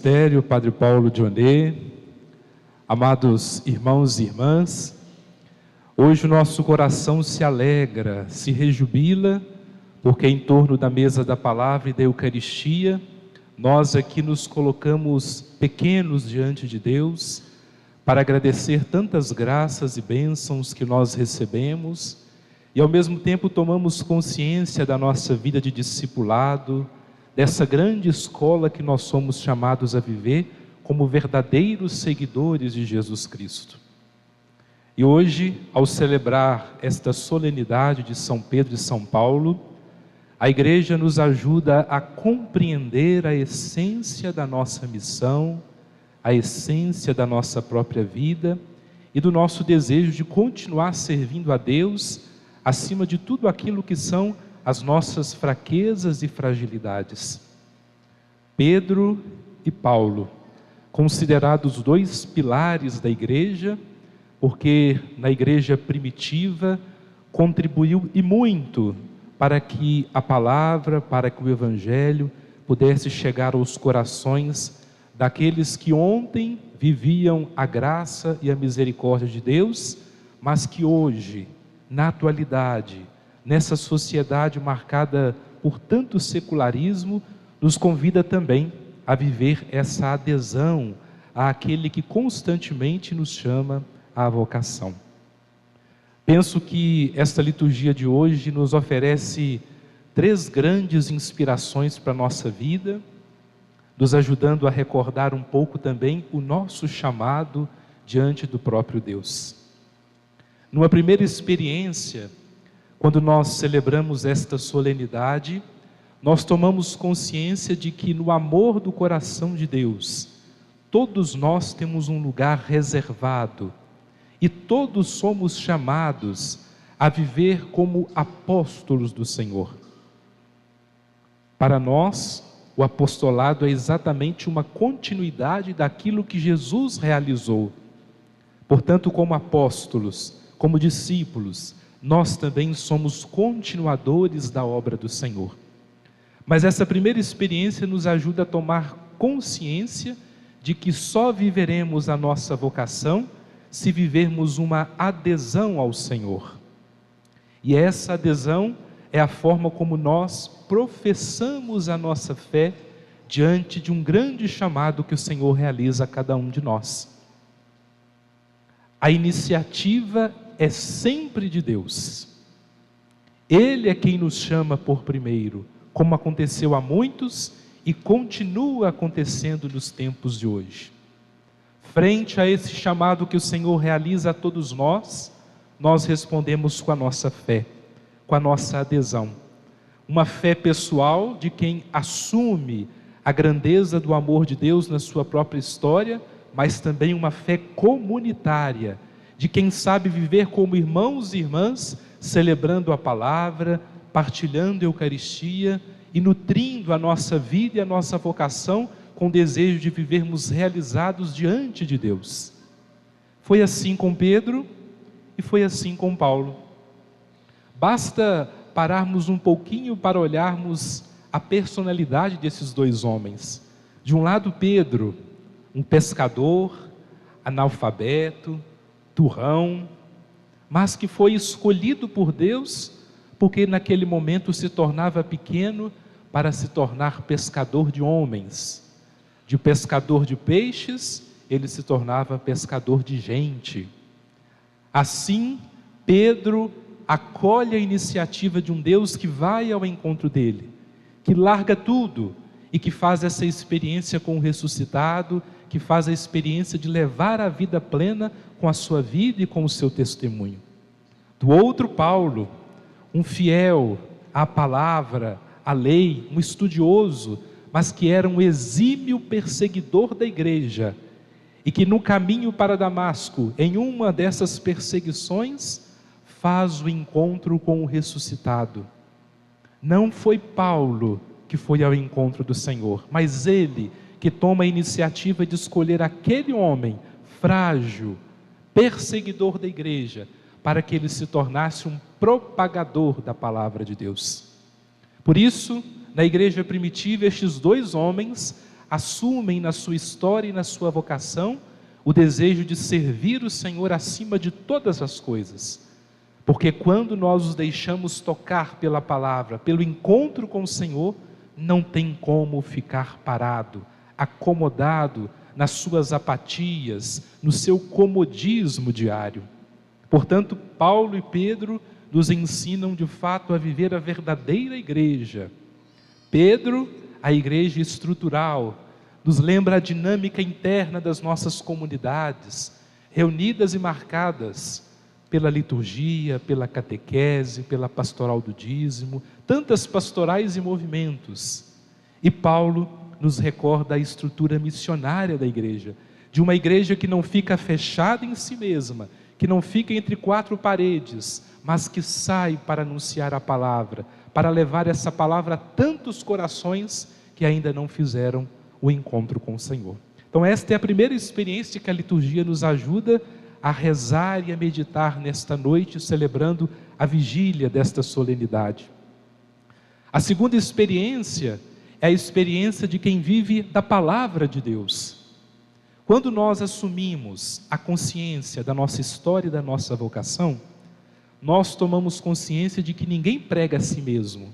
Presbitério Padre Paulo Dionet, amados irmãos e irmãs, hoje o nosso coração se alegra, se rejubila, porque em torno da mesa da palavra e da Eucaristia, nós aqui nos colocamos pequenos diante de Deus, para agradecer tantas graças e bênçãos que nós recebemos, e ao mesmo tempo tomamos consciência da nossa vida de discipulado, dessa grande escola que nós somos chamados a viver como verdadeiros seguidores de Jesus Cristo. E hoje, ao celebrar esta solenidade de São Pedro e São Paulo, a Igreja nos ajuda a compreender a essência da nossa missão, a essência da nossa própria vida e do nosso desejo de continuar servindo a Deus acima de tudo aquilo que são as nossas fraquezas e fragilidades. Pedro e Paulo, considerados dois pilares da igreja, porque na igreja primitiva contribuiu e muito para que a palavra, para que o evangelho pudesse chegar aos corações daqueles que ontem viviam a graça e a misericórdia de Deus, mas que hoje, na atualidade, nessa sociedade marcada por tanto secularismo, nos convida também a viver essa adesão àquele que constantemente nos chama à vocação. Penso que esta liturgia de hoje nos oferece três grandes inspirações para a nossa vida, nos ajudando a recordar um pouco também o nosso chamado diante do próprio Deus. Numa primeira experiência, quando nós celebramos esta solenidade, nós tomamos consciência de que no amor do coração de Deus, todos nós temos um lugar reservado e todos somos chamados a viver como apóstolos do Senhor. Para nós, o apostolado é exatamente uma continuidade daquilo que Jesus realizou. Portanto, como apóstolos, como discípulos, nós também somos continuadores da obra do Senhor. Mas essa primeira experiência nos ajuda a tomar consciência de que só viveremos a nossa vocação se vivermos uma adesão ao Senhor. E essa adesão é a forma como nós professamos a nossa fé diante de um grande chamado que o Senhor realiza a cada um de nós. A iniciativa é sempre de Deus. Ele é quem nos chama por primeiro, como aconteceu a muitos e continua acontecendo nos tempos de hoje. Frente a esse chamado que o Senhor realiza a todos nós, nós respondemos com a nossa fé, com a nossa adesão. Uma fé pessoal de quem assume a grandeza do amor de Deus na sua própria história, mas também uma fé comunitária, de quem sabe viver como irmãos e irmãs, celebrando a palavra, partilhando a Eucaristia e nutrindo a nossa vida e a nossa vocação com o desejo de vivermos realizados diante de Deus. Foi assim com Pedro e foi assim com Paulo. Basta pararmos um pouquinho para olharmos a personalidade desses dois homens. De um lado, Pedro, um pescador, analfabeto, turrão, mas que foi escolhido por Deus, porque naquele momento se tornava pequeno para se tornar pescador de homens. De pescador de peixes, ele se tornava pescador de gente. Assim, Pedro acolhe a iniciativa de um Deus que vai ao encontro dele, que larga tudo e que faz essa experiência com o ressuscitado, que faz a experiência de levar a vida plena com a sua vida e com o seu testemunho. Do outro, Paulo, um fiel à palavra, à lei, um estudioso, mas que era um exímio perseguidor da igreja, e que no caminho para Damasco, em uma dessas perseguições, faz o encontro com o ressuscitado. Não foi Paulo que foi ao encontro do Senhor, mas ele que toma a iniciativa de escolher aquele homem frágil, perseguidor da igreja, para que ele se tornasse um propagador da palavra de Deus. Por isso, na igreja primitiva, estes dois homens assumem na sua história e na sua vocação o desejo de servir o Senhor acima de todas as coisas. Porque quando nós os deixamos tocar pela palavra, pelo encontro com o Senhor, não tem como ficar parado, acomodado nas suas apatias, no seu comodismo diário. Portanto, Paulo e Pedro nos ensinam de fato a viver a verdadeira igreja. Pedro, a igreja estrutural, nos lembra a dinâmica interna das nossas comunidades, reunidas e marcadas pela liturgia, pela catequese, pela pastoral do dízimo, tantas pastorais e movimentos. E Paulo nos recorda a estrutura missionária da igreja, de uma igreja que não fica fechada em si mesma, que não fica entre quatro paredes, mas que sai para anunciar a palavra, para levar essa palavra a tantos corações que ainda não fizeram o encontro com o Senhor. Então esta é a primeira experiência que a liturgia nos ajuda a rezar e a meditar nesta noite, celebrando a vigília desta solenidade. A segunda experiência é a experiência de quem vive da palavra de Deus. Quando nós assumimos a consciência da nossa história e da nossa vocação, nós tomamos consciência de que ninguém prega a si mesmo.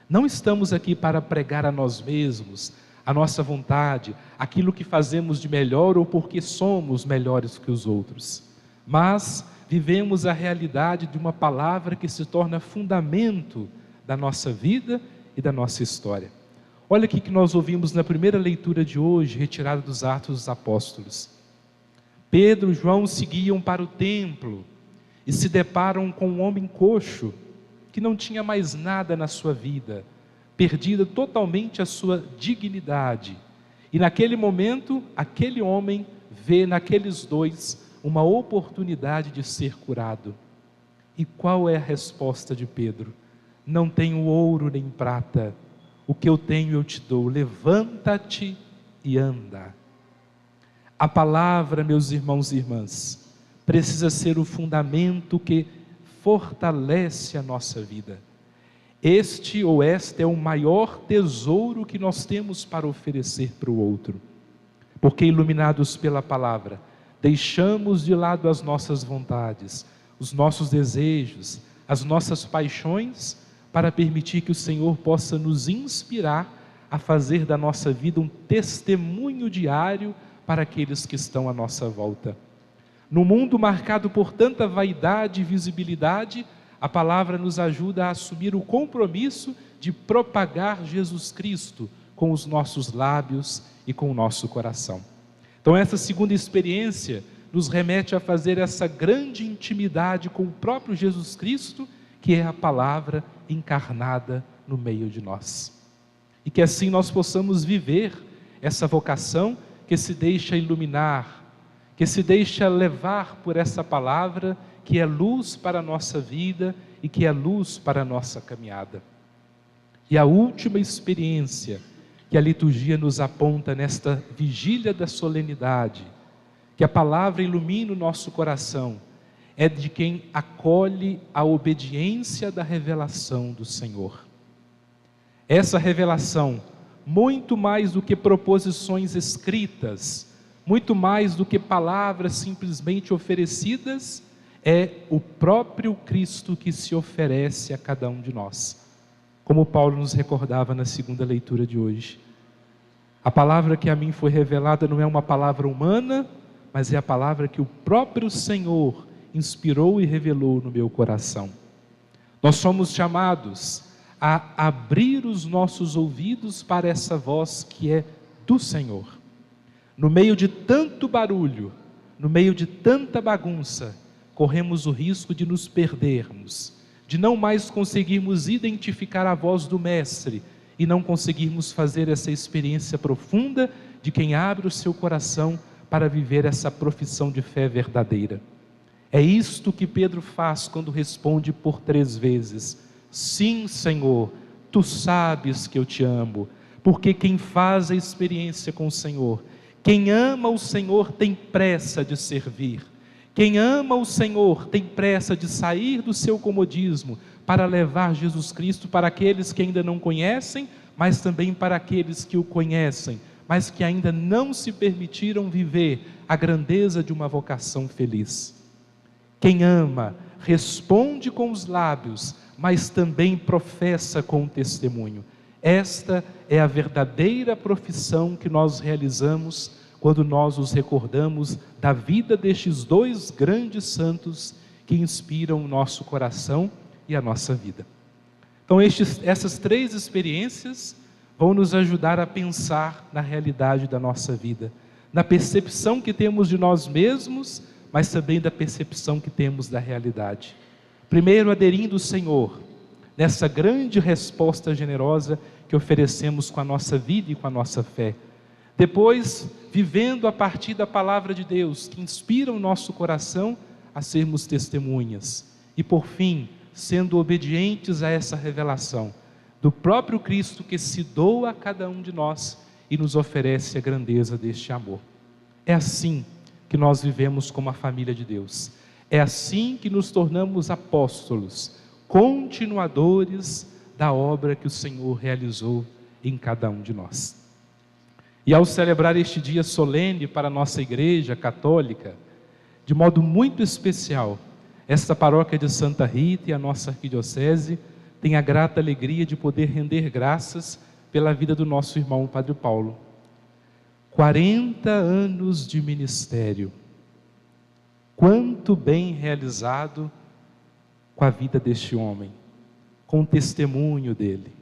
Não estamos aqui para pregar a nós mesmos, a nossa vontade, aquilo que fazemos de melhor ou porque somos melhores que os outros. Mas vivemos a realidade de uma palavra que se torna fundamento da nossa vida e da nossa história. Olha aqui que nós ouvimos na primeira leitura de hoje, retirada dos Atos dos Apóstolos. Pedro e João seguiam para o templo e se deparam com um homem coxo, que não tinha mais nada na sua vida, perdida totalmente a sua dignidade. E naquele momento, aquele homem vê naqueles dois uma oportunidade de ser curado. E qual é a resposta de Pedro? Não tenho ouro nem prata, o que eu tenho eu te dou, levanta-te e anda. A palavra, meus irmãos e irmãs, precisa ser o fundamento que fortalece a nossa vida. Este ou esta é o maior tesouro que nós temos para oferecer para o outro. Porque iluminados pela palavra, deixamos de lado as nossas vontades, os nossos desejos, as nossas paixões, para permitir que o Senhor possa nos inspirar a fazer da nossa vida um testemunho diário para aqueles que estão à nossa volta. No mundo marcado por tanta vaidade e visibilidade, a palavra nos ajuda a assumir o compromisso de propagar Jesus Cristo com os nossos lábios e com o nosso coração. Então essa segunda experiência nos remete a fazer essa grande intimidade com o próprio Jesus Cristo, que é a palavra encarnada no meio de nós. E que assim nós possamos viver essa vocação que se deixa iluminar, que se deixa levar por essa palavra, que é luz para a nossa vida e que é luz para a nossa caminhada. E a última experiência que a liturgia nos aponta nesta vigília da solenidade, que a palavra ilumina o nosso coração, é de quem acolhe a obediência da revelação do Senhor. Essa revelação, muito mais do que proposições escritas, muito mais do que palavras simplesmente oferecidas, é o próprio Cristo que se oferece a cada um de nós. Como Paulo nos recordava na segunda leitura de hoje. A palavra que a mim foi revelada não é uma palavra humana, mas é a palavra que o próprio Senhor inspirou e revelou no meu coração. Nós somos chamados a abrir os nossos ouvidos para essa voz que é do Senhor. No meio de tanto barulho, no meio de tanta bagunça, corremos o risco de nos perdermos, de não mais conseguirmos identificar a voz do Mestre e não conseguirmos fazer essa experiência profunda de quem abre o seu coração para viver essa profissão de fé verdadeira. É isto que Pedro faz quando responde por 3 vezes: sim, Senhor, tu sabes que eu te amo. Porque quem faz a experiência com o Senhor, quem ama o Senhor tem pressa de servir. Quem ama o Senhor tem pressa de sair do seu comodismo para levar Jesus Cristo para aqueles que ainda não conhecem, mas também para aqueles que o conhecem, mas que ainda não se permitiram viver a grandeza de uma vocação feliz. Quem ama, responde com os lábios, mas também professa com o testemunho. Esta é a verdadeira profissão que nós realizamos quando nós nos recordamos da vida destes dois grandes santos que inspiram o nosso coração e a nossa vida. Então essas três experiências vão nos ajudar a pensar na realidade da nossa vida, na percepção que temos de nós mesmos, mas também da percepção que temos da realidade. Primeiro, aderindo ao Senhor, nessa grande resposta generosa que oferecemos com a nossa vida e com a nossa fé. Depois, vivendo a partir da palavra de Deus, que inspira o nosso coração a sermos testemunhas. E por fim, sendo obedientes a essa revelação do próprio Cristo que se doa a cada um de nós e nos oferece a grandeza deste amor. É assim que nós vivemos como a família de Deus. É assim que nos tornamos apóstolos, continuadores da obra que o Senhor realizou em cada um de nós. E ao celebrar este dia solene para a nossa igreja católica, de modo muito especial, esta paróquia de Santa Rita e a nossa arquidiocese tem a grata alegria de poder render graças pela vida do nosso irmão Padre Paulo. 40 anos de ministério. Quanto bem realizado com a vida deste homem, com o testemunho dele.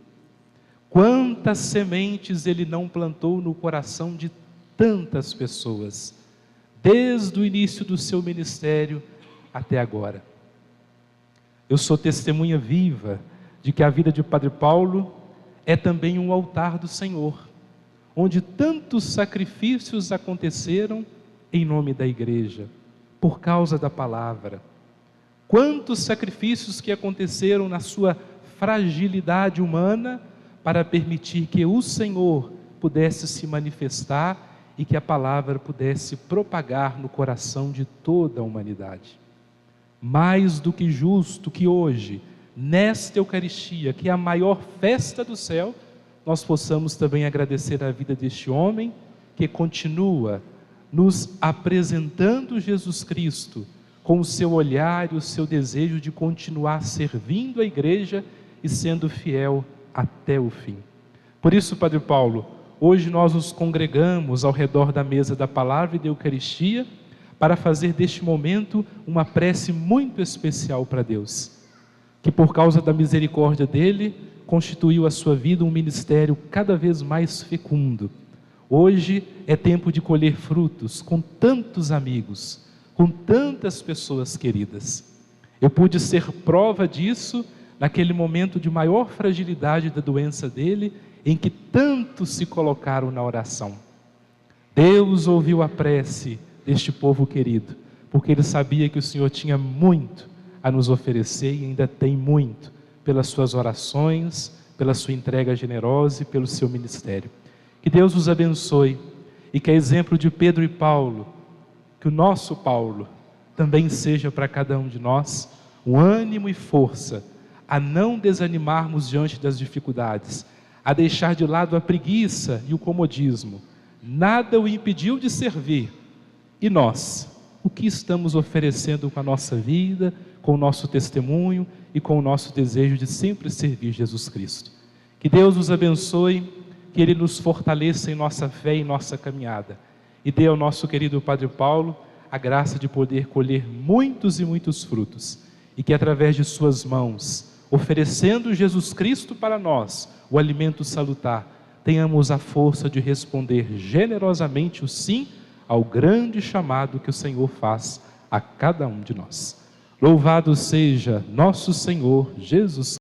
Quantas sementes ele não plantou no coração de tantas pessoas, desde o início do seu ministério até agora. Eu sou testemunha viva de que a vida de Padre Paulo é também um altar do Senhor, onde tantos sacrifícios aconteceram em nome da igreja, por causa da palavra. Quantos sacrifícios que aconteceram na sua fragilidade humana para permitir que o Senhor pudesse se manifestar e que a palavra pudesse propagar no coração de toda a humanidade. Mais do que justo que hoje, nesta Eucaristia, que é a maior festa do céu, nós possamos também agradecer a vida deste homem que continua nos apresentando Jesus Cristo com o seu olhar e o seu desejo de continuar servindo a igreja e sendo fiel até o fim. Por isso, Padre Paulo, hoje nós nos congregamos ao redor da mesa da palavra e da Eucaristia para fazer deste momento uma prece muito especial para Deus, que por causa da misericórdia dele, constituiu a sua vida um ministério cada vez mais fecundo. Hoje é tempo de colher frutos com tantos amigos, com tantas pessoas queridas. Eu pude ser prova disso naquele momento de maior fragilidade da doença dele, em que tantos se colocaram na oração. Deus ouviu a prece deste povo querido, porque ele sabia que o Senhor tinha muito a nos oferecer e ainda tem muito, pelas suas orações, pela sua entrega generosa e pelo seu ministério. Que Deus os abençoe e que a exemplo de Pedro e Paulo, que o nosso Paulo também seja para cada um de nós um ânimo e força a não desanimarmos diante das dificuldades, a deixar de lado a preguiça e o comodismo. Nada o impediu de servir. E nós, o que estamos oferecendo com a nossa vida, com o nosso testemunho e com o nosso desejo de sempre servir Jesus Cristo? Que Deus nos abençoe, que Ele nos fortaleça em nossa fé e em nossa caminhada. E dê ao nosso querido Padre Paulo a graça de poder colher muitos e muitos frutos. E que através de suas mãos, oferecendo Jesus Cristo para nós, o alimento salutar, tenhamos a força de responder generosamente o sim ao grande chamado que o Senhor faz a cada um de nós. Louvado seja nosso Senhor Jesus Cristo.